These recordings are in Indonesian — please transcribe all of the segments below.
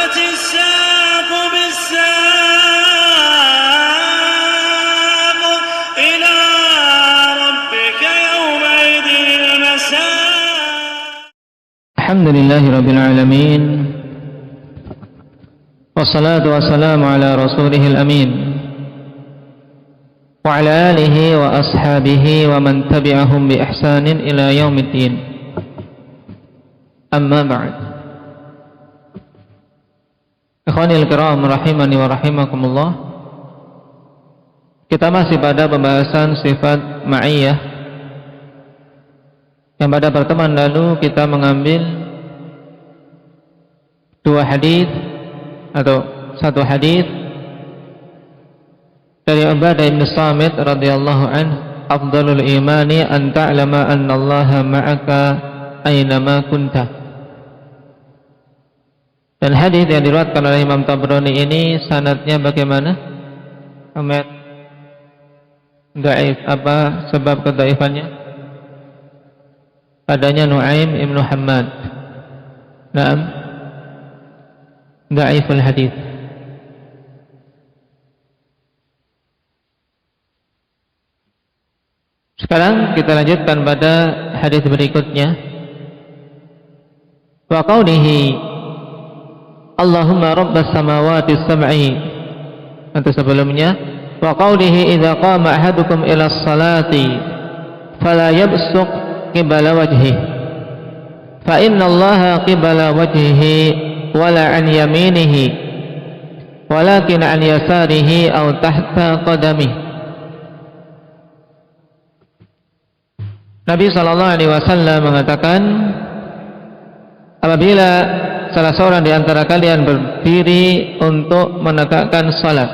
والتفت الساق بالساق إلى ربك يومئذ المساق. الحمد لله رب العالمين، والصلاة والسلام على رسوله الأمين وعلى آله وأصحابه ومن تبعهم بإحسان إلى يوم الدين. أما بعد. Ikhwanil kiram rahimani wa rahimakumullah. Kita masih pada pembahasan sifat ma'iyah, yang pada pertemuan lalu kita mengambil dua hadis atau satu hadis dari Ubadah bin Samit radhiyallahu anhu, afdalul imani an ta'lama anna Allaha ma'aka aynama kunta. Dan hadis yang diriwayatkan oleh Imam Tabrani ini sanadnya bagaimana? Ahmad, dhaif. Apa sebab kedhaifannya? Adanya Nu'aim ibnu Hammad. Naam, dhaiful hadis. Sekarang kita lanjutkan pada hadis berikutnya. Wa qawlihi Allahumma rabbas samawati sab'i. Nanti sebelumnya, wa qawlihi idza qama ahadukum ila sholati fala yabsuq qibala wajhihi fa inna Allaha qibala wajhihi wala an yaminihi walakin an yasarihi aw tahta qadamihi. Nabi sallallahu alaihi wasallam mengatakan, apabila salah seorang di antara kalian berdiri untuk menegakkan salat,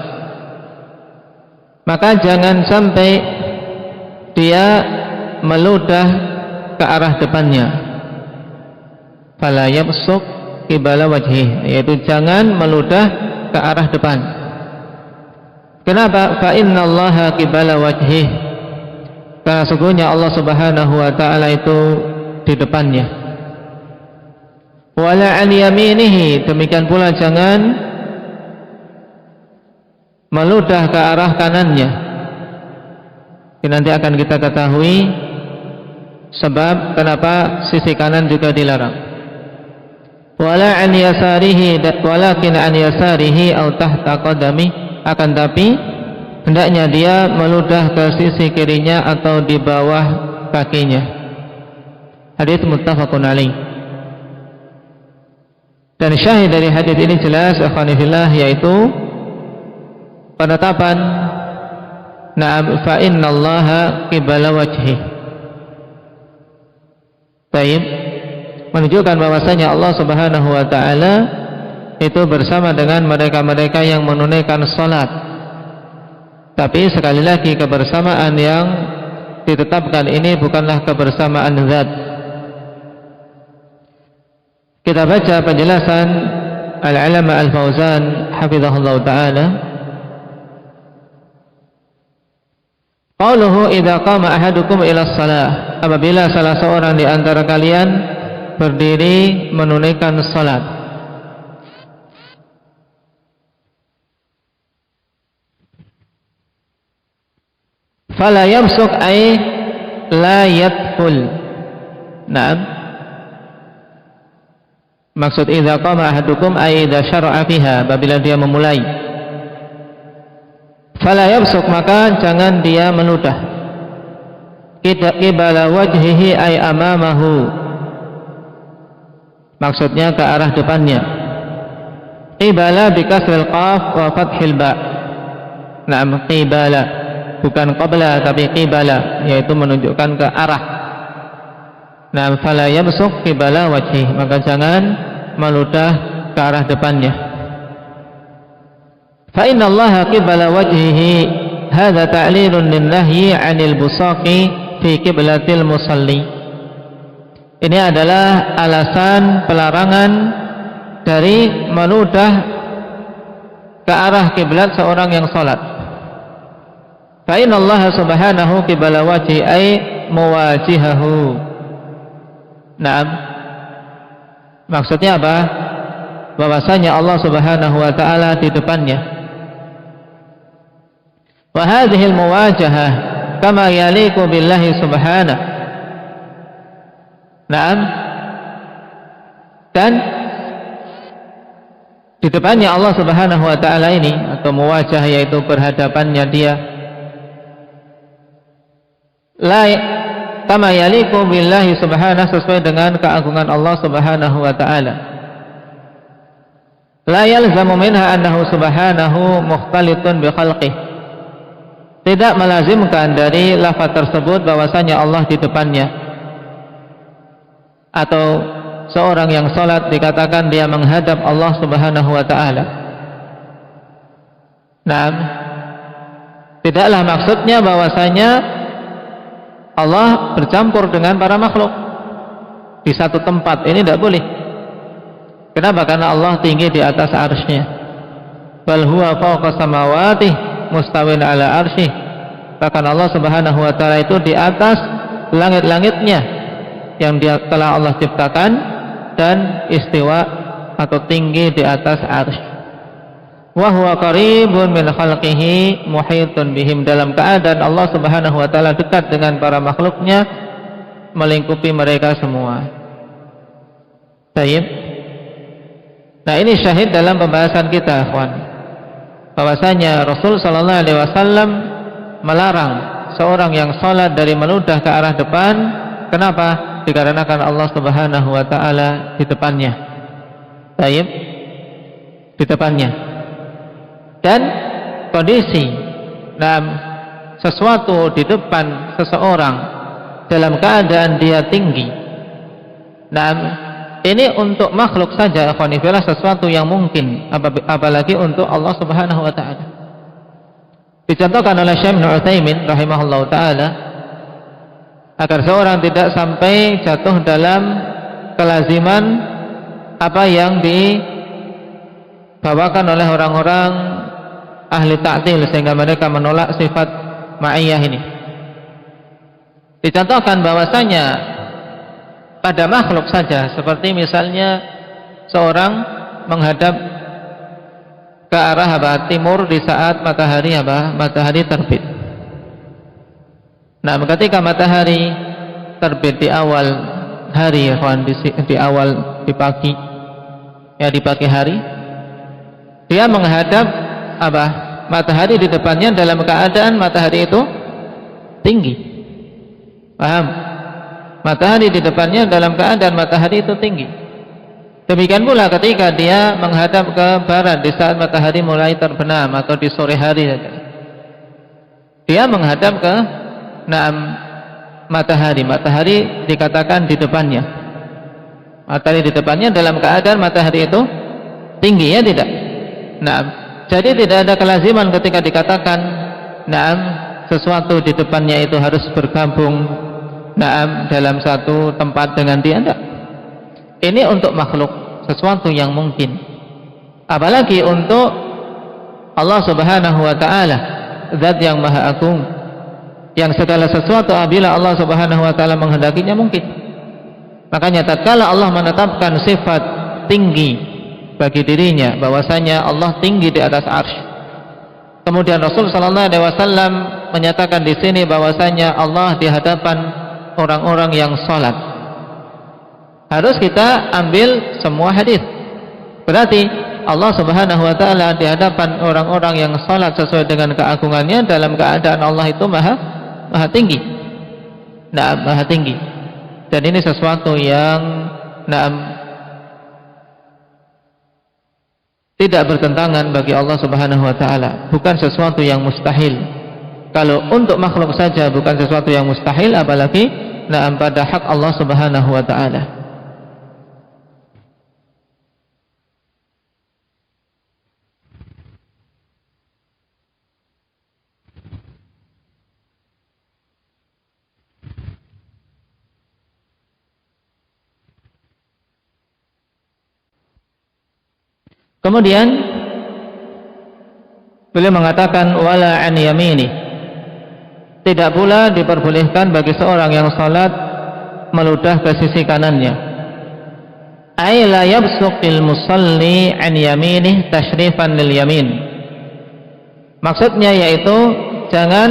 maka jangan sampai dia meludah ke arah depannya. Fala yabsuq qibala wajhi, yaitu jangan meludah ke arah depan. Kenapa? Fa innallaha qibala wajhi, karena sesungguhnya Allah Subhanahu wa taala itu di depannya. Wala an yaminihi, demikian pula jangan meludah ke arah kanannya. Ini nanti akan kita ketahui sebab kenapa sisi kanan juga dilarang. Wala an yasarihi, walakin an yasarihi au tahta qadami, akan tapi hendaknya dia meludah ke sisi kirinya atau di bawah kakinya. Hadis muttafaqun alaih. Dan syahid dari hadis ini jelas, akhwani fillah, yaitu penetapan na'am fa innallaha qibala wajhi. Baik, menunjukkan bahwasanya Allah Subhanahu wa taala itu bersama dengan mereka-mereka yang menunaikan salat. Tapi sekali lagi, kebersamaan yang ditetapkan ini bukanlah kebersamaan zat. Kita baca penjelasan Al-Alama Al-Fauzan hafizahullah ta'ala. Qauluhu idza qama ahadukum ila shalah, apabila salah seorang di antara kalian berdiri menunaikan salat. Fala yamsuk ay la yadkhul. Naam, maksud idza qama ahadukum ay idza syara'a fiha, apabila dia memulai. Fala yabsuq, maka jangan dia meludah. Qibala wajhihi ay amamahu, maksudnya ke arah depannya. Qibala bi kasril qaf wa fathil ba. Naam, qibala, bukan qabla tapi qibala, yaitu menunjukkan ke arah. Nah, fala yabsuq qibala wajhi, maka jangan meludah ke arah depannya. Fa inna Allaha qibala wajhihi, hadza ta'lilun lin nahyi 'anil busaqi fi qiblatil musalli. Ini adalah alasan pelarangan dari meludah ke arah kiblat seorang yang salat. Fa inna Allaha subhanahu qibala wajhi ay muwajihahu. Naam, maksudnya apa? bahwasanya Allah Subhanahu wa taala di depannya. Wa hadhihi al-muwajahah kama yaliqu billahi subhanahu. Naam. Dan di depannya Allah Subhanahu wa taala ini, atau muwajah yaitu berhadapannya dia, la kama yaliqu billahi subhanahu, sesuai dengan keagungan Allah Subhanahu wa taala. La yalzamu minha annahu subhanahu mukhtalitun bi khalqihi. Tidak melazimkan dari lafaz tersebut bahwasanya Allah di depannya, atau seorang yang salat dikatakan dia menghadap Allah Subhanahu wa taala. Nah, tidaklah maksudnya bahwasanya Allah bercampur dengan para makhluk di satu tempat. Ini tidak boleh. Kenapa? Karena Allah tinggi di atas arsy-Nya. Bal huwa fawqa samawati mustawin ala arsy. Bahkan Allah Subhanahu wa taala itu di atas langit-langitnya yang dia telah Allah ciptakan, dan istiwa atau tinggi di atas arsy. Wa huwa qaribun min khalqihi muhitun bihim, dalam keadaan Allah Subhanahu wa taala dekat dengan para makhluknya, melingkupi mereka semua. Baik. Nah, ini syahid dalam pembahasan kita, ikhwan, bahwasanya Rasul sallallahu alaihi wasallam melarang seorang yang salat dari meludah ke arah depan. Kenapa? Dikarenakan Allah Subhanahu wa taala di depannya. Baik. Di depannya. Dan kondisi sesuatu di depan seseorang dalam keadaan dia tinggi, ini untuk makhluk saja, ikhwanifillah, sesuatu yang mungkin, apalagi untuk Allah Subhanahu wa taala. Dicontohkan oleh Syekh Ibnu Utsaimin rahimahullahu taala, agar seorang tidak sampai jatuh dalam kelaziman apa yang dibawakan oleh orang-orang ahli ta'til, sehingga mereka menolak sifat ma'iyah ini. Dicontohkan bahwasanya pada makhluk saja, seperti misalnya seorang menghadap ke arah timur di saat matahari terbit. Nah, ketika matahari terbit di awal hari, di pagi hari, dia menghadap matahari di depannya dalam keadaan matahari itu tinggi. Paham? Matahari di depannya dalam keadaan matahari itu tinggi. Demikian pula ketika dia menghadap ke barat di saat matahari mulai terbenam, atau di sore hari, dia menghadap ke matahari dikatakan di depannya. Matahari di depannya dalam keadaan matahari itu tinggi, ya tidak? Jadi tidak ada kelaziman ketika dikatakan sesuatu di depannya itu harus bergabung dalam satu tempat dengan dia. Tidak. Ini untuk makhluk, sesuatu yang mungkin. Apalagi untuk Allah Subhanahu wa taala, zat yang maha agung, yang segala sesuatu apabila Allah Subhanahu wa taala menghendakinya mungkin. Makanya tatkala Allah menetapkan sifat tinggi bagi dirinya, bahwasanya Allah tinggi di atas arsy, kemudian Rasul sallallahu alaihi wasallam menyatakan di sini bahwasanya Allah di hadapan orang-orang yang salat, harus kita ambil semua hadis. Berarti Allah Subhanahu wa taala di hadapan orang-orang yang salat sesuai dengan keagungannya, dalam keadaan Allah itu maha tinggi. Maha tinggi. Dan ini sesuatu yang tidak bertentangan bagi Allah Subhanahu wa taala, bukan sesuatu yang mustahil. Kalau untuk makhluk saja bukan sesuatu yang mustahil, apalagi pada hak Allah Subhanahu wa taala. Kemudian beliau mengatakan wala an yamini, tidak pula diperbolehkan bagi seorang yang salat meludah ke sisi kanannya. ay la yabsuqil musalli an yaminih tashrifan lil yamin. Maksudnya yaitu jangan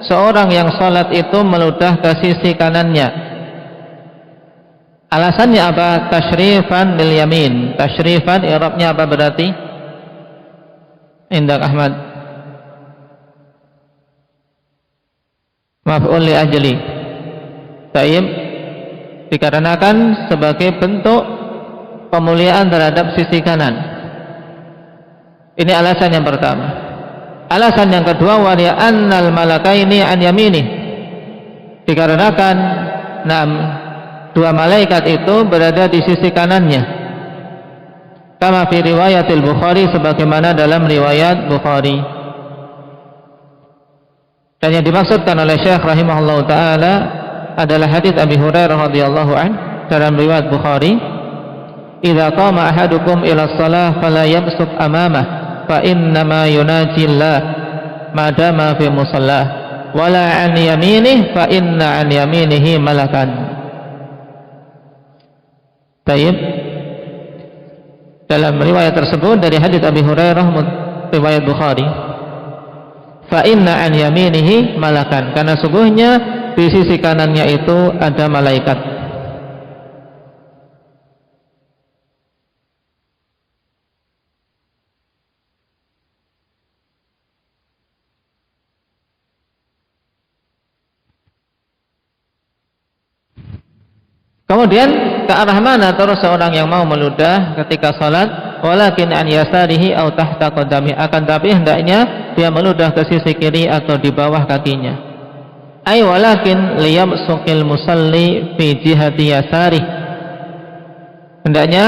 seorang yang salat itu meludah ke sisi kanannya. Alasannya apa? Tashrifan lil yamin. Tashrifan i'rabnya apa berarti? Indak Ahmad. Maf'ul li ajli. Taib, dikarenakan sebagai bentuk pemuliaan terhadap sisi kanan. Ini alasan yang pertama. Alasan yang kedua, wa li annal malakaini an yamini. Dikarenakan dua malaikat itu berada di sisi kanannya. Kama fi riwayatil Bukhari, sebagaimana dalam riwayat Bukhari. Dan yang dimaksudkan oleh Syekh rahimahullah taala adalah hadis Abi Hurairah radhiyallahu an dalam riwayat Bukhari, "Idza qama ahadukum ila shalah fala yabsuq amamah fa inna ma yunaji Allah ma dama fi musallah wala an yaminih fa inna an yaminihi malakan." Baik. Dalam riwayat tersebut dari hadis Abi Hurairah riwayat Bukhari, fa inna an yaminihi malakan, karena sungguhnya di sisi kanannya itu ada malaikat. Kemudian ke arah mana terus seorang yang mau meludah ketika salat? Walakin an yasarihi au tahta qadami, akan tapi hendaknya dia meludah ke sisi kiri atau di bawah kakinya. Ai walakin liyamsuqil musalli fi jihati yasari. Hendaknya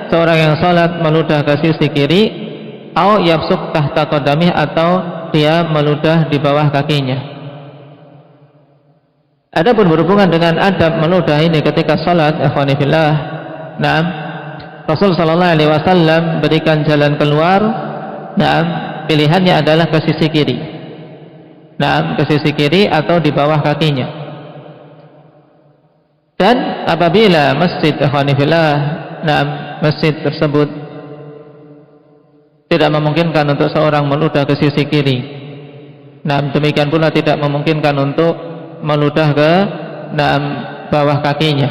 seorang yang salat meludah ke sisi kiri, au yabsuq tahta qadami, atau dia meludah di bawah kakinya. Adapun berhubungan dengan adab meludah ini ketika salat, ikhwani fillah, Rasul sallallahu alaihi wasallam berikan jalan keluar. Pilihannya adalah ke sisi kiri. Ke sisi kiri atau di bawah kakinya. Dan apabila masjid, ikhwani fillah, masjid tersebut tidak memungkinkan untuk seorang meludah ke sisi kiri, demikian pula tidak memungkinkan untuk meludah ke bawah kakinya,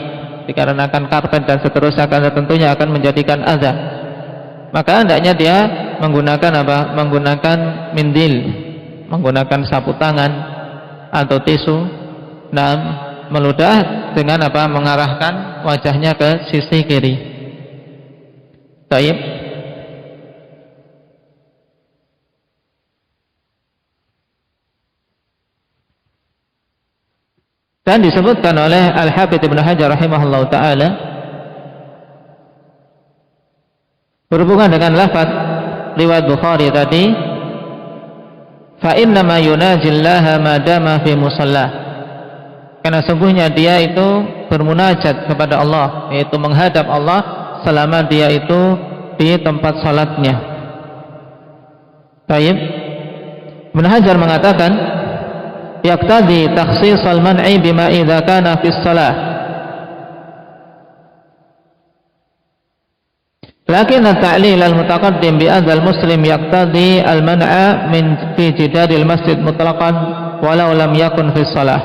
dikarenakan karpet dan seterusnya karena tentunya akan menjadikan azab. Maka hendaknya dia menggunakan apa? Menggunakan mindil, menggunakan sapu tangan atau tisu, meludah dengan apa? Mengarahkan wajahnya ke sisi kiri. Baik. Dan disebutkan oleh Al-Hafidz Ibnu Hajar rahimahullah ta'ala berhubungan dengan lafaz riwayat Bukhari tadi, fa inna ma yunajillaha ma dama fi musallah, karena sungguhnya dia itu bermunajat kepada Allah, yaitu menghadap Allah selama dia itu di tempat salatnya. Baik. Ibnu Hajar mengatakan yaqtadi takhsis al-man'i bima idza kana fi shalah, lakin at-ta'lil al-mutaqaddim bi adzal muslim yaqtadi al-man'a min fi jidadil masjid mutlaqan walau lam yakun fi shalah,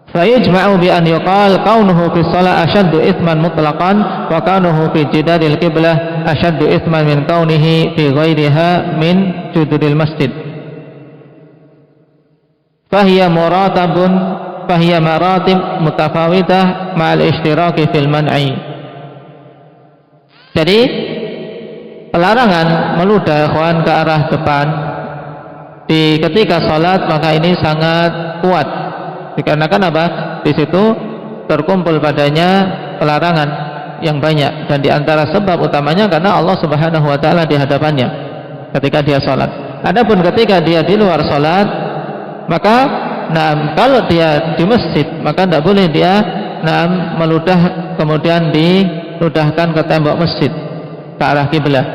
fa yajma'u bi an yuqal kaunuhu fi shalah ashaddu ithman mutlaqan wa kaunuhu fi jidadil qiblah ashaddu ithman min kaunihi fi ghairiha min juduril masjid. Fahiya maratib mutafawitah ma'al ishtiraki fil man'i. Jadi pelarangan meludah ikhwan ke arah depan di ketika salat, maka ini sangat kuat, dikarenakan apa? Di situ terkumpul padanya pelarangan yang banyak, dan di antara sebab utamanya karena Allah Subhanahu wa taala di hadapannya ketika dia salat. Adapun ketika dia di luar salat, maka kalau dia di masjid, maka tidak boleh dia meludah kemudian diludahkan ke tembok masjid ke arah kiblat.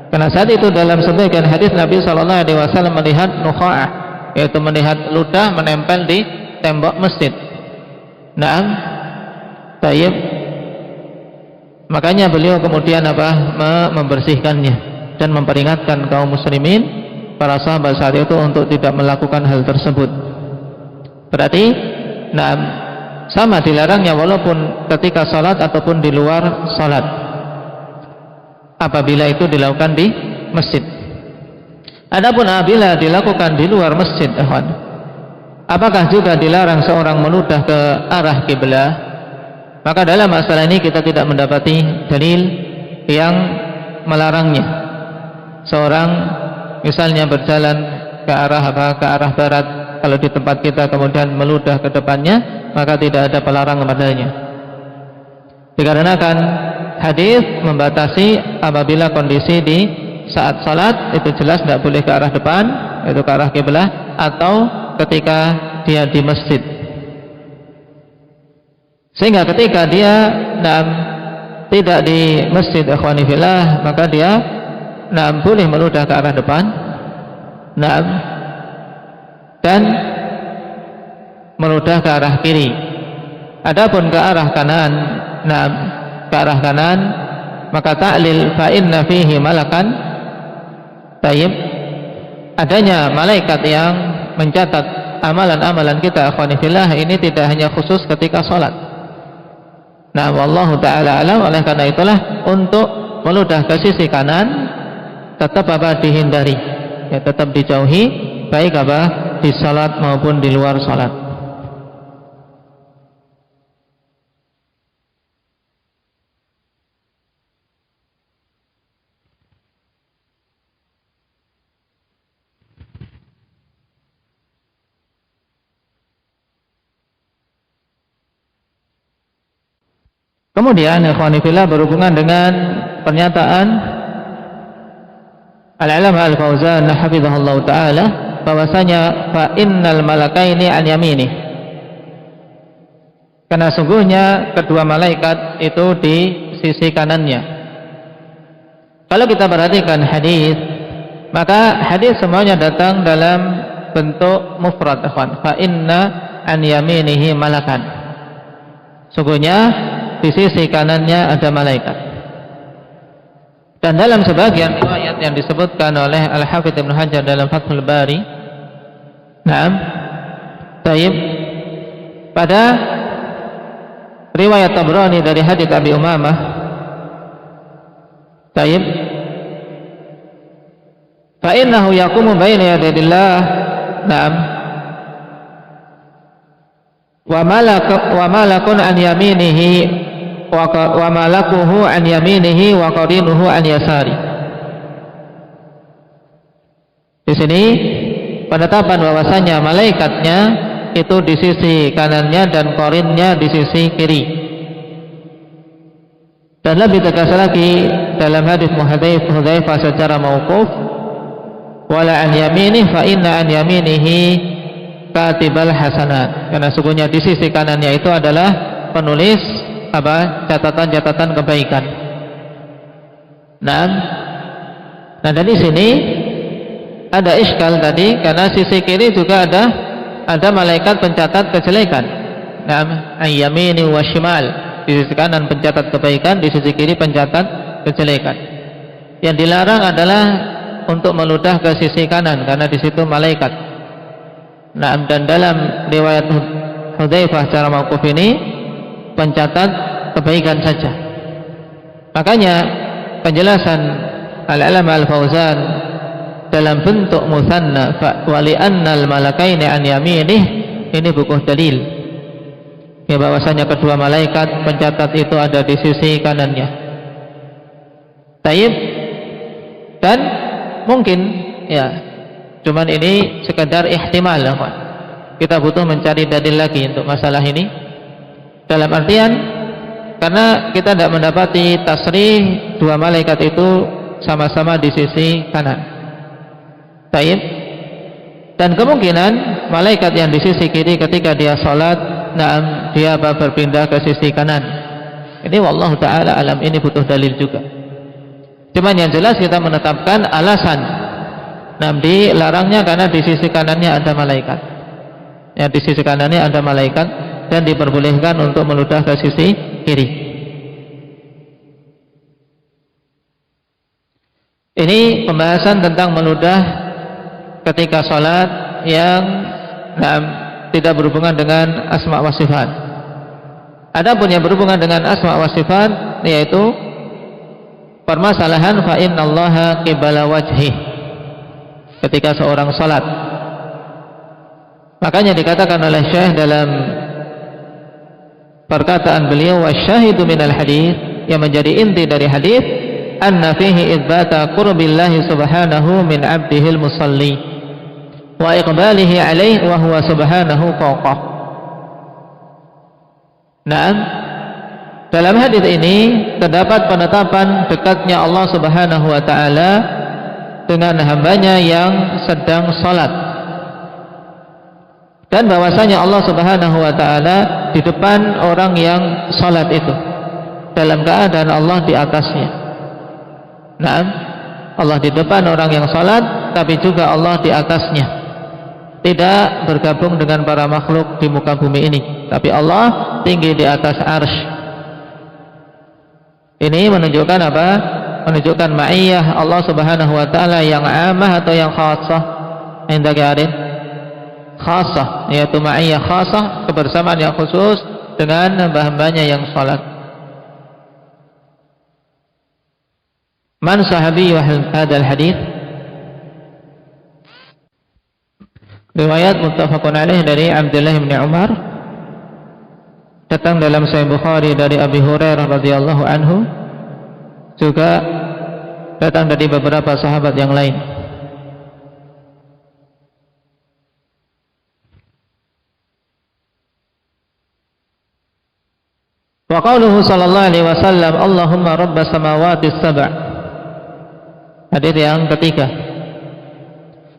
Karena saat itu dalam sebagian hadis Nabi sallallahu alaihi wasallam melihat nukha'ah, yaitu melihat ludah menempel di tembok masjid. Tayyib. Makanya beliau kemudian membersihkannya dan memperingatkan kaum muslimin, para sahabat saat itu untuk tidak melakukan hal tersebut. Berarti sama dilarangnya walaupun ketika salat ataupun di luar salat, apabila itu dilakukan di masjid. Adapun apabila dilakukan di luar masjid, apakah juga dilarang seorang meludah ke arah kiblah? Maka dalam masalah ini kita tidak mendapati dalil yang melarangnya. Seorang misalnya berjalan ke arah barat, kalau di tempat kita kemudian meludah ke depannya, maka tidak ada pelarangan padanya. Dikarenakan hadis membatasi apabila kondisi di saat salat itu jelas tidak boleh ke arah depan, itu ke arah kiblah, atau ketika dia di masjid. Sehingga ketika dia tidak di masjid, ikhwani fillah, maka dia boleh meludah ke arah depan, dan meludah ke arah kiri. Adapun ke arah kanan, ke arah kanan, maka ta'lil fa inna fihi malakan tayyib, adanya malaikat yang mencatat amalan-amalan kita, ikhwani fillah, ini tidak hanya khusus ketika salat. Wallahu ta'ala alam. Oleh karena itulah untuk meludah ke sisi kanan tetap dihindari, ya, tetap dijauhi, baik di salat maupun di luar salat. Kemudian ikhwani fillah, berhubungan dengan pernyataan Al-Allamah Al-Fauzan hafizahullah ta'ala, bahwasanya fa innal malakaini an yamini, karena sungguhnya kedua malaikat itu di sisi kanannya. Kalau kita perhatikan hadis, maka hadis semuanya datang dalam bentuk mufrad, fa inna an yaminihi malakan, sungguhnya di sisi kanannya ada malaikat. Dan dalam sebagian riwayat yang disebutkan oleh Al-Hafidz Ibnu Hajar dalam Fathul Bari, pada riwayat Tabrani dari hadits Abi Umamah, fa innahu yaqumu baina yadayillah, wa malakun an yaminihi wa malakuhu an yaminihi wa qarinuhu an yasari. Di sini penetapan bahwasanya malaikatnya itu di sisi kanannya dan qarinnya di sisi kiri. Dan lebih tegas lagi dalam hadis Hudzaifah secara mauquf, wala an yaminih fa inna an yaminihi katibal hasanat, karena sungguhnya di sisi kanannya itu adalah penulis catatan-catatan kebaikan. Nah dari sini ada iskal tadi, karena sisi kiri juga ada malaikat pencatat kejelekan. Ayyamini wa shimal, di sisi kanan pencatat kebaikan, di sisi kiri pencatat kejelekan. Yang dilarang adalah untuk meludah ke sisi kanan, karena di situ malaikat. Dan dalam riwayat Hudzaifah secara mauquf ini pencatat kebaikan saja. Makanya penjelasan Al-Allamah Al-Fauzan dalam bentuk musanna wa li'annal malakaini an yaminih, ini bukuh dalil, ya, bahwasanya kedua malaikat pencatat itu ada di sisi kanannya. Taib. Dan mungkin, ya, cuman ini sekedar ihtimal, kita butuh mencari dalil lagi untuk masalah ini. Dalam artian, karena kita tidak mendapati tasrih dua malaikat itu sama-sama di sisi kanan. Taib. Dan kemungkinan malaikat yang di sisi kiri ketika dia salat, dia berpindah ke sisi kanan. Ini wallahu ta'ala alam, ini butuh dalil juga. Cuman yang jelas kita menetapkan alasan dilarangnya karena di sisi kanannya ada malaikat. Ya, di sisi kanannya ada malaikat, dan diperbolehkan untuk meludah ke sisi kiri. Ini pembahasan tentang meludah ketika salat yang tidak berhubungan dengan asma wa sifat. Adapun yang berhubungan dengan asma wa sifat, yaitu permasalahan fa innallaha qibala wajhi ketika seorang salat. Makanya dikatakan oleh Syekh dalam perkataan beliau, wasyahidu minal hadis, yang menjadi inti dari hadis, anna fihi itsbata qurbillahi subhanahu min 'abdihil musalli wa iqbalihi alaihi wa huwa subhanahu fawqah. Naam, dalam hadis ini terdapat penetapan dekatnya Allah Subhanahu wa taala dengan hambanya yang sedang salat, dan bahwasanya Allah Subhanahu wa taala di depan orang yang salat itu, dalam keadaan Allah di atasnya. Naam, Allah di depan orang yang salat, tapi juga Allah di atasnya, tidak bergabung dengan para makhluk di muka bumi ini, tapi Allah tinggi di atas arsy. Ini menunjukkan apa? Menunjukkan ma'iyah Allah Subhanahu wa taala yang amah atau yang khassah. Indaka arif khassah, yaitu ma'iyah khassah, kebersamaan yang khusus dengan hamba-hambanya yang salat. Man sahabi hadzal hadits? Riwayat muttafaqun alaih dari Abdullah bin Umar, datang dalam Sahih Bukhari dari Abi Hurairah radhiyallahu anhu, juga datang dari beberapa sahabat yang lain. Wa qauluhu sallallahu alaihi wasallam, Allahumma rabbas samawati as-sab'. Hadis yang ketiga.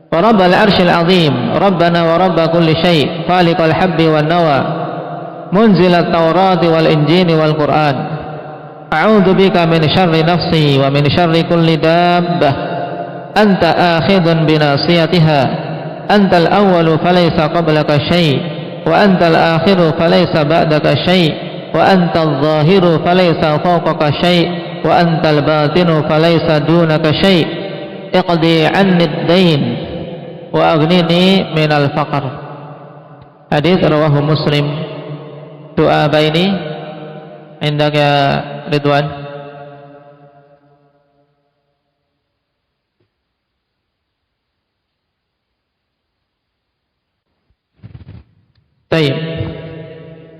Wa rabbal arsyil azim, rabbana wa rabb kulli syai', khaliqal habbi wan nawa, munzilat taurati wal injili wal qur'an, a'udzu bika min syarri nafsi wa min syarri kulli dabbah, anta akhidun binasiyatiha, antal awwalu falaysa qablaka syai', wa antal akhiru falaysa ba'daka syai', wa antal zahiru falaysa fawqaka syai', wa antal batinu falaysa dunaka syai', iqdi 'anni ad-dain wa aghnini minal faqr. Hadis rawahu Muslim. Doa apa ini? Indaka Ridwan. Baik.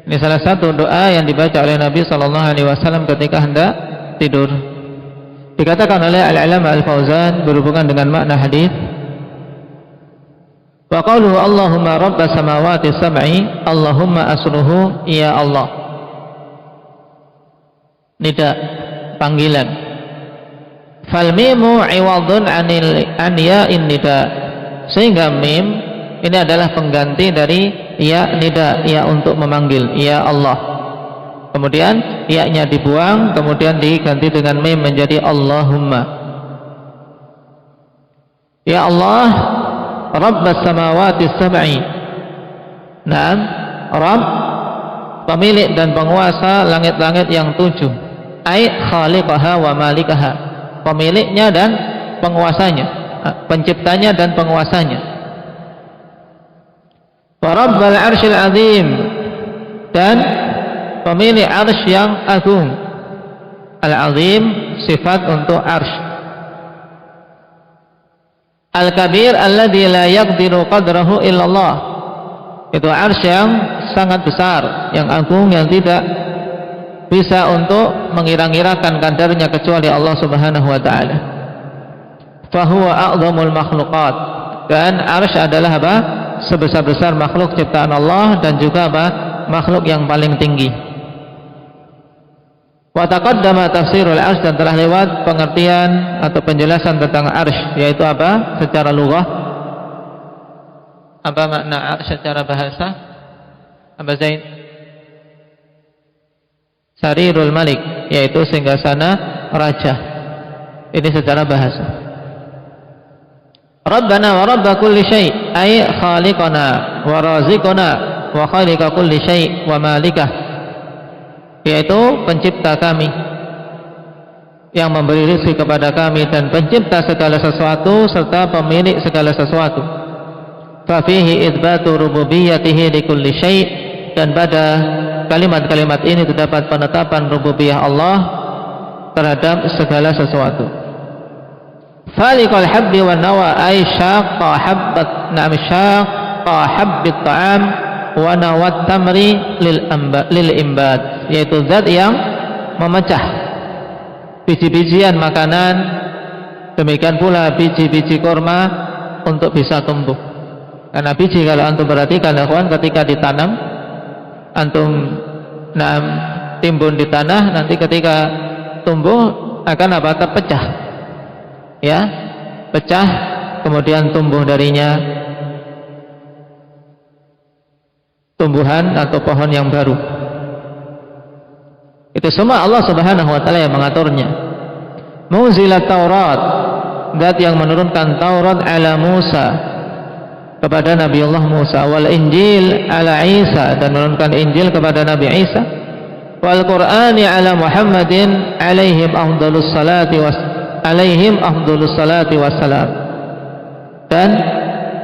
Ini salah satu doa yang dibaca oleh Nabi sallallahu alaihi wasallam ketika hendak tidur. Dikatakan oleh Al-Allamah Al-Fauzan berhubungan dengan makna hadis, wa qauluhu Allahumma rabbas samawati sab'i, Allahumma asruhu ya Allah. Nida, panggilan. Fal mimu iwadun an ya'in nida, sehingga mim ini adalah pengganti dari ya nida, ya untuk memanggil, ya Allah. Kemudian ya-nya dibuang, kemudian diganti dengan mim menjadi Allahumma. Ya Allah, Rabbas samawati sab'i. Naam, Rabb, pemilik dan penguasa langit-langit yang 7. Ai khaliqaha wa malikaha, pemiliknya dan penguasanya, penciptanya dan penguasanya. Wa rabbal arsyil azim, dan pemilik arsy yang agung. Al-azim sifat untuk arsy. Al-kabir alladzi la yaqdiru qadrahu illallah, itu arsy yang sangat besar, yang agung, yang tidak bisa untuk mengira-ngirakan kadarnya kecuali Allah Subhanahu wa taala. Fa huwa a'dhamul makhluqat, dan arsy adalah apa? Sebesar-besar makhluk ciptaan Allah, dan juga apa? Makhluk yang paling tinggi. Wa taqaddama tafsirul arsy, dan telah lewat pengertian atau penjelasan tentang arsy, yaitu apa secara lughah, apa makna arsy secara bahasa, apa Zain? Sarirul malik, yaitu singgasana raja. Ini secara bahasa. Rabbana wa rabb kulli syai', ay khaliqana wa raziqana wa khaliqa kulli syai' wa malikah, yaitu pencipta kami yang memberi rezeki kepada kami dan pencipta segala sesuatu serta pemilik segala sesuatu. Fa fihi itsbatu rububiyyatihi likulli syai', dan pada kalimat-kalimat ini terdapat penetapan rububiyah Allah terhadap segala sesuatu. Falikal habbi wan nawa ay syaqqa habbat habbit ta'am wa nawat tamri lil imbad, yaitu zat yang memecah biji-bijian makanan, demikian pula biji-biji kurma untuk bisa tumbuh. Karena biji, kalau antum perhatikan ya kawan, ketika ditanam antum timbun di tanah, nanti ketika tumbuh akan apa? Terpecah, ya, pecah, kemudian tumbuh darinya tumbuhan atau pohon yang baru. Itu semua Allah Subhanahu wa taala yang mengaturnya. Munzilat Taurat, zat yang menurunkan Taurat ala Musa, kepada Nabi Allah Musa, wal Injil ala Isa, dan menurunkan Injil kepada Nabi Isa, wal Qur'ani ala Muhammadin alaihim afdhalus salati wassalam, dan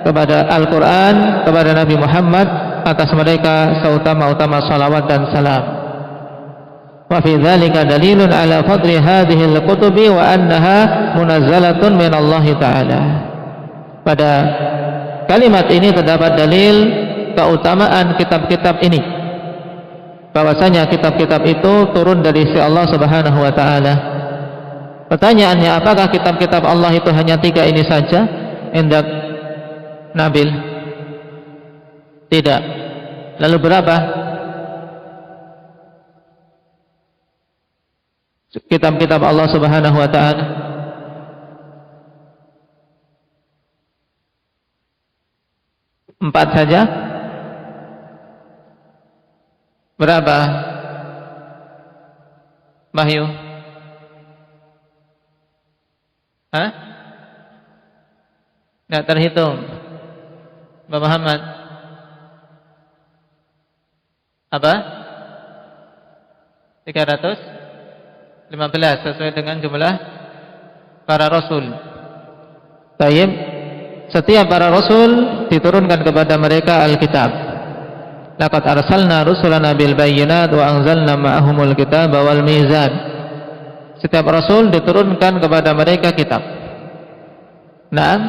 kepada Al-Qur'an kepada Nabi Muhammad, atas mereka seutama-utama salawat dan salam. Wa fi dzalika dalilun ala fadli hadhihi al-kutubi wa annaha munazzalatun min Allah taala. Pada kalimat ini terdapat dalil keutamaan kitab-kitab ini, bahwasanya kitab-kitab itu turun dari si Allah Subhanahu wa taala. Pertanyaannya, apakah kitab-kitab Allah itu hanya 3 ini saja? Indak Nabil? Tidak. Lalu berapa kitab-kitab Allah Subhanahu wa taala? Empat saja? Berapa? Mahyu? Hah? Nggak terhitung. Mbak Muhammad? Apa? 315 sesuai dengan jumlah para rasul. Tayyib, setiap para rasul diturunkan kepada mereka Alkitab. Laqad arsalna rusulana bil bayyinat wa anzalna ma'ahumul kitaba wal mizan. Setiap rasul diturunkan kepada mereka kitab. Naam.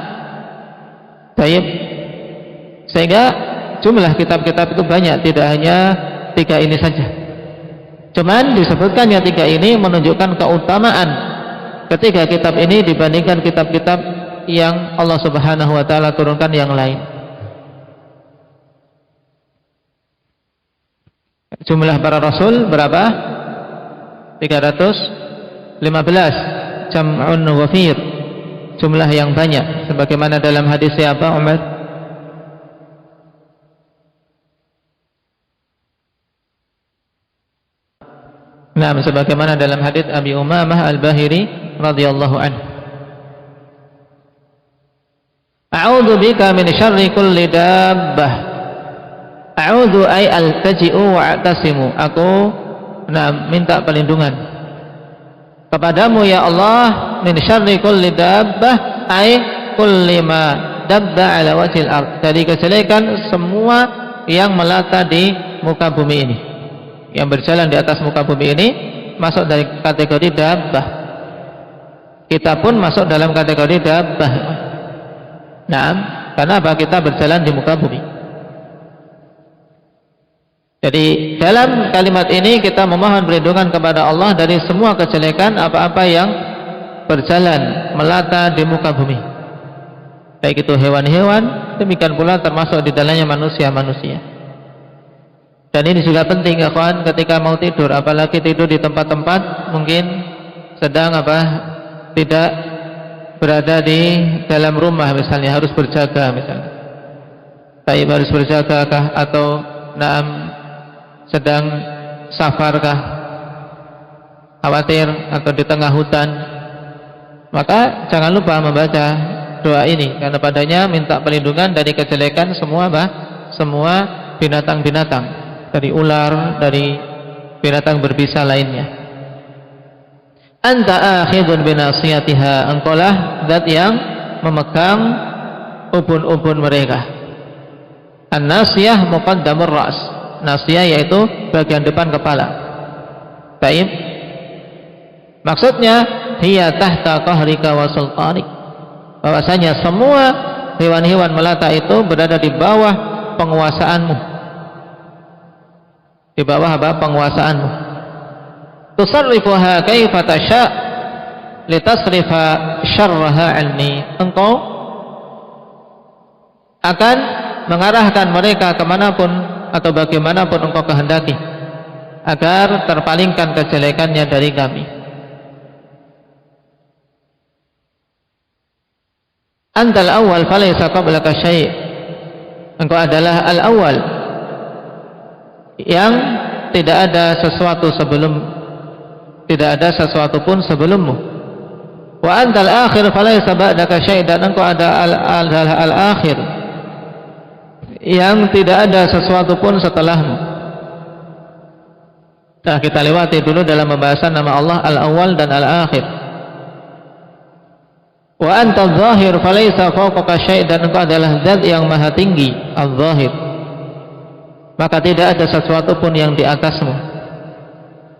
Tayyib. Sehingga jumlah kitab-kitab itu banyak, tidak hanya 3 ini saja. Cuman disebutkannya 3 ini menunjukkan keutamaan ketiga kitab ini dibandingkan kitab-kitab yang Allah Subhanahu wa taala turunkan yang lain. Jumlah para rasul berapa? 315. Jam'un wafir, jumlah yang banyak, sebagaimana dalam hadis siapa, Umar? Nah, sebagaimana dalam hadis Abi Umamah Al-Bahiri radhiyallahu anhu. A'udzu bika min syarri kulli dabbah. A'udzu ay altaji'u wa a'tasimu. Aku minta perlindungan kepadamu ya Allah min syarri kulli dabbah, ay kulli ma dabba ala wajhil ard, dari kejelekan semua yang melata di muka bumi ini, yang berjalan di atas muka bumi ini masuk dari kategori dabbah. Kita pun masuk dalam kategori dabbah. Nah, karena apa? Kita berjalan di muka bumi. Jadi dalam kalimat ini kita memohon perlindungan kepada Allah dari semua kejelekan apa-apa yang berjalan melata di muka bumi, baik itu hewan-hewan, demikian pula termasuk di dalamnya manusia-manusia. Dan ini juga penting ya kawan, ketika mau tidur, apalagi tidur di tempat-tempat mungkin sedang tidak berada di dalam rumah, misalnya harus berjaga, misalnya baik harus berjagakah, atau sedang safarkah, khawatir, atau di tengah hutan, maka jangan lupa membaca doa ini, karena padanya minta perlindungan dari kejelekan semua binatang-binatang, dari ular, dari binatang berbisa lainnya. anta akhidun binasiyatiha, engkaulah zat yang memegang ubun-ubun mereka. An-nasiyah muqaddamur ra's, nasiyah yaitu bagian depan kepala. Baik, maksudnya hiya tahta qahrika wa sultanik, bahwasanya semua hewan-hewan melata itu berada di bawah penguasaanmu, di bawah apa? Penguasaanmu. Tusarrifuha kaifa tasha' litasrifa syarraha anni, engkau akan mengarahkan mereka kemanapun atau bagaimanapun engkau kehendaki, agar terpalingkan kejelekannya dari kami. Antal awal falaysa qablaka syai', engkau adalah al-awwal, yang tidak ada sesuatu sebelum, tidak ada sesuatu pun sebelummu. Wa antal akhir falaysa ba'daka syai', dan engkau adalah al-akhir, yang tidak ada sesuatu pun setelahmu. Nah, kita lewati dulu dalam pembahasan nama Allah al-awwal dan al-akhir. Wa anta adh-dhahir falaysa fawqaka syai', dan engkau adalah zat yang maha tinggi, adh-dhahir, maka tidak ada sesuatu pun yang di atasmu.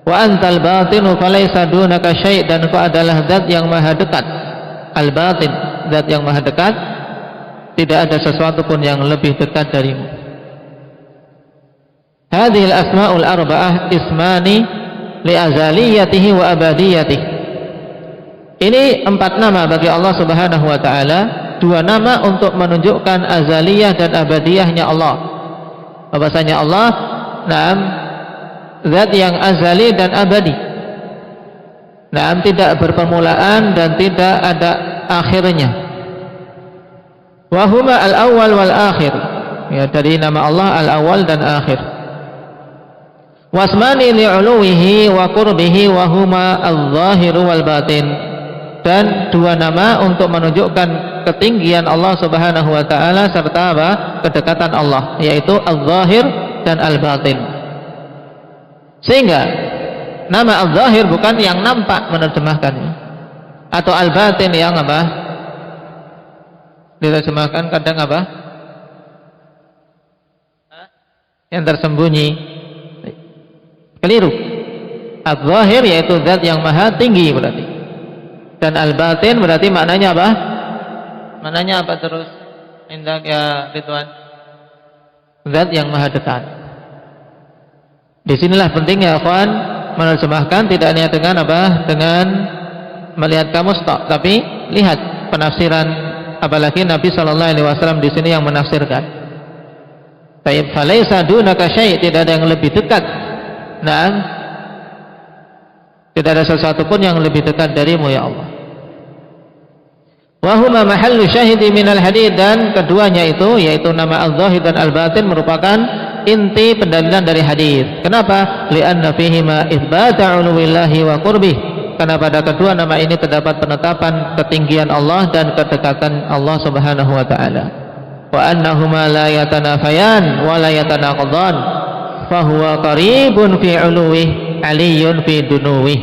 Wa antal batinu falaysa dunaka syai', dan engkau adalah zat yang maha dekat, al-batin, zat yang maha dekat, tidak ada sesuatu pun yang lebih dekat darimu. Hadhil asma'ul arba'ah ismani li azaliyatihi wa abadiyatihi. Ini 4 nama bagi Allah Subhanahu wa taala, 2 nama untuk menunjukkan azaliyah dan abadiyahnya Allah. Bahwasanya Allah, naam, zat yang azali dan abadi. Naam, tidak berpermulaan dan tidak ada akhirnya. Wa huma al-awwal wal akhir. Ya, dari nama Allah al-awwal dan akhir. Wasmani li'uluwihi wa qurbihi wa huma al-zahiru wal batin. Dan 2 nama untuk menunjukkan ketinggian Allah Subhanahu wa taala serta apa? Kedekatan Allah, yaitu al-zahir dan al-batin. Sehingga nama al-zahir bukan yang nampak menerjemahkannya, atau al-batin yang apa? Diterjemahkan kadang apa? Yang tersembunyi. Keliru. Al-zahir yaitu zat yang maha tinggi berarti. Dan al-batin berarti maknanya apa? Maknanya apa terus? Indah ya Ridwan. Zat yang maha dekat. Disinilah pentingnya akhwan menerjemahkan, tidak hanya dengan apa? Dengan melihat kamus tok, tapi lihat penafsiran, apalagi Nabi sallallahu alaihi wasallam di sini yang menafsirkan. Baik, falaisa dunaka syai', tidak ada yang lebih dekat. Nah, tidak ada sesuatu pun yang lebih dekat darimu ya Allah. Wa huma mahallu syahidi minal hadith, dan keduanya itu yaitu nama al-zahir dan al-batin merupakan inti pendalilan dari hadis. Kenapa? Li'anna fihima itsbata 'uluwillahi wa qurbih. Karena pada kedua nama ini terdapat penetapan ketinggian Allah dan kedekatan Allah Subhanahu wa taala. Wa annahuma la yatanafayan wa la yatanaqadan. Fa huwa qaribun fi 'uluwih, 'aliyyun fi dunuwih.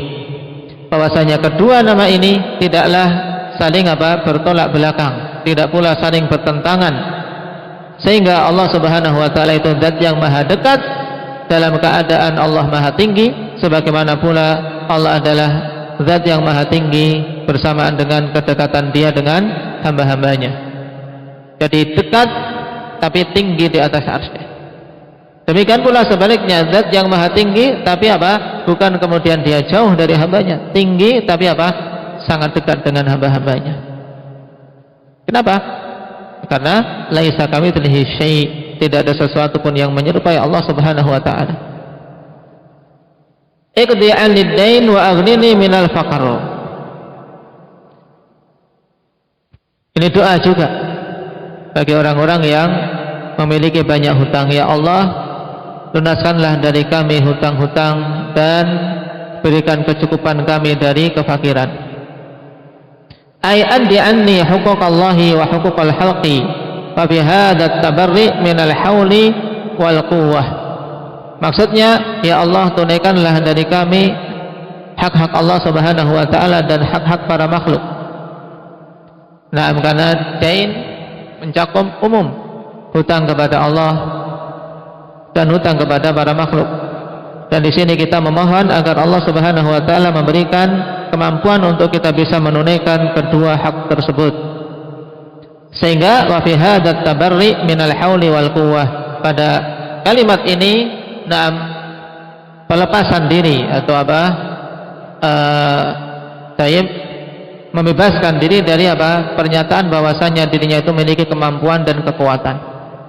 Bahwasanya kedua nama ini tidaklah saling apa? Bertolak belakang, tidak pula saling bertentangan. Sehingga Allah Subhanahu wa taala itu zat yang maha dekat dalam keadaan Allah maha tinggi, sebagaimana pula Allah adalah zat yang maha tinggi bersamaan dengan kedekatan Dia dengan hamba-hambanya. Jadi dekat tapi tinggi di atas arsy. Demikian pula sebaliknya, zat yang maha tinggi tapi apa? Bukan kemudian Dia jauh dari hambanya, tinggi tapi apa? Sangat dekat dengan hamba-hambanya. Kenapa? Karena laisa kamitslihi syai', tidak ada sesuatu pun yang menyerupai Allah Subhanahu wa taala. Iqdi 'anid dain wa aghnini minal faqr. Ini doa juga bagi orang-orang yang memiliki banyak hutang. Ya Allah, lunaskanlah dari kami hutang-hutang dan berikan kecukupan kami dari kefakiran. Ay addi anni huquqallahi wa huquqal halqi fa bi hadha tabarri min al hauli wal quwwah. Maksudnya, ya Allah, tunaikanlah dari kami hak-hak Allah Subhanahu wa taala dan hak-hak para makhluk. Nah, karena dain mencakup umum, hutang kepada Allah dan hutang kepada para makhluk. Dan di sini kita memohon agar Allah Subhanahu wa taala memberikan kemampuan untuk kita bisa menunaikan kedua hak tersebut. Sehingga wa fi hadzat tabarri minal hauli wal quwwah, pada kalimat ini pelepasan diri atau membebaskan diri dari pernyataan bahwasanya dirinya itu memiliki kemampuan dan kekuatan.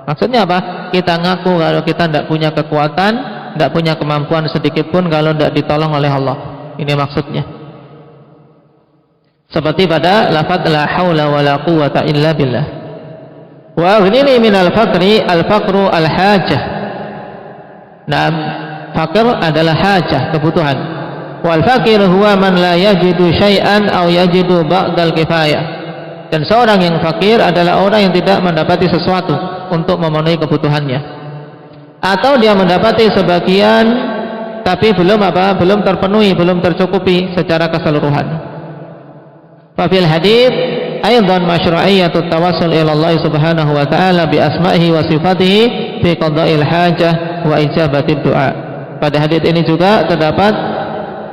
Maksudnya apa? Kita ngaku kalau kita tidak punya kekuatan, tidak punya kemampuan sedikit pun kalau tidak ditolong oleh Allah. Ini maksudnya. Seperti pada lafaz la haula wala quwwata illa billah. Wa aghnini minal faqri, al-faqru al-hajah. Fakir adalah hajah, kebutuhan. Wal fakir huwa man la yajidu syai'an aw yajidu ba'dal kifayah. Dan seorang yang fakir adalah orang yang tidak mendapati sesuatu untuk memenuhi kebutuhannya, atau dia mendapati sebagian tapi belum terpenuhi, belum tercukupi secara keseluruhan. Fa fil hadits aidan masyru'iyyatut tawassul ila Allah Subhanahu wa ta'ala bi asma'ihi wa sifatihi fi qada'il hajah wa ijabatid du'a. Pada hadits ini juga terdapat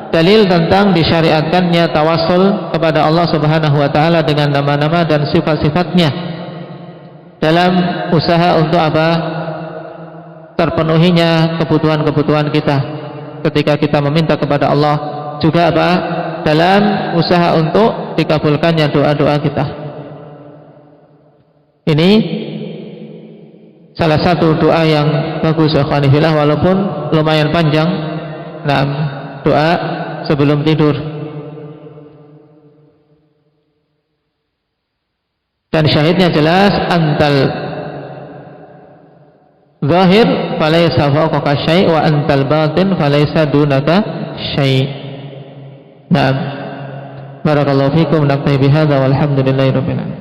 dalil tentang disyariatkannya tawassul kepada Allah Subhanahu wa taala dengan nama-nama dan sifat-sifatnya dalam usaha untuk terpenuhinya kebutuhan-kebutuhan kita. Ketika kita meminta kepada Allah, juga dalam usaha untuk dikabulkannya doa-doa kita. Ini salah satu doa yang bagus ikhwani fillah, walaupun lumayan panjang. Doa sebelum tidur. Dan syahidnya jelas, antal zahir falaysa fawqaka syai' wa antal batin falaysa dunaka syai'. Barakallahu fikum, naktafi bihadza walhamdulillahi rabbil alamin.